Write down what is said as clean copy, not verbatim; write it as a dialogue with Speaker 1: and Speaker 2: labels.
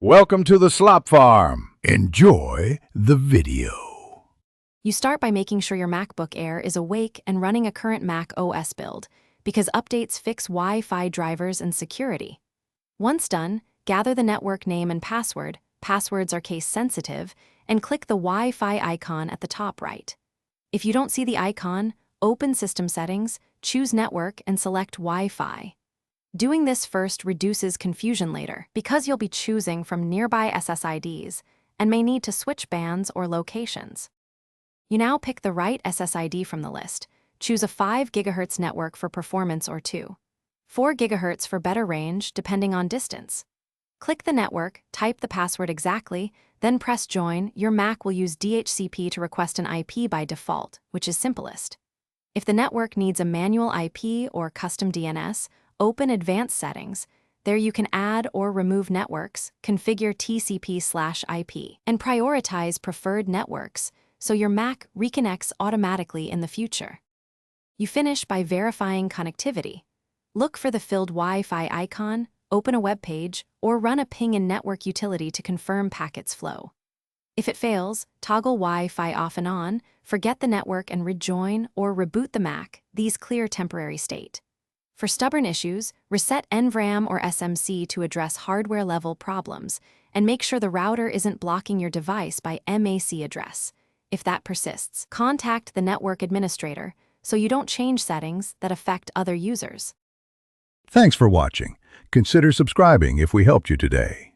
Speaker 1: Welcome to the Slop Farm. Enjoy the video.
Speaker 2: You start by making sure your MacBook Air is awake and running a current Mac OS build, because updates fix Wi-Fi drivers and security. Once done, gather the network name and password, passwords are case sensitive, and click the Wi-Fi icon at the top right. If you don't see the icon, open System Settings, choose Network, and select Wi-Fi. Doing this first reduces confusion later, because you'll be choosing from nearby SSIDs and may need to switch bands or locations. You now pick the right SSID from the list. Choose a 5 GHz network for performance or 4 GHz for better range depending on distance. Click the network, type the password exactly, then press Join. Your Mac will use DHCP to request an IP by default, which is simplest. If the network needs a manual IP or custom DNS, open Advanced Settings. There you can add or remove networks, configure TCP/IP, and prioritize preferred networks so your Mac reconnects automatically in the future. You finish by verifying connectivity. Look for the filled Wi-Fi icon, open a web page, or run a ping in network utility to confirm packets flow. If it fails, toggle Wi-Fi off and on, forget the network and rejoin or reboot the Mac. These clear temporary state. For stubborn issues, reset NVRAM or SMC to address hardware-level problems, and make sure the router isn't blocking your device by MAC address. If that persists, contact the network administrator so you don't change settings that affect other users.
Speaker 1: Thanks for watching. Consider subscribing if we helped you today.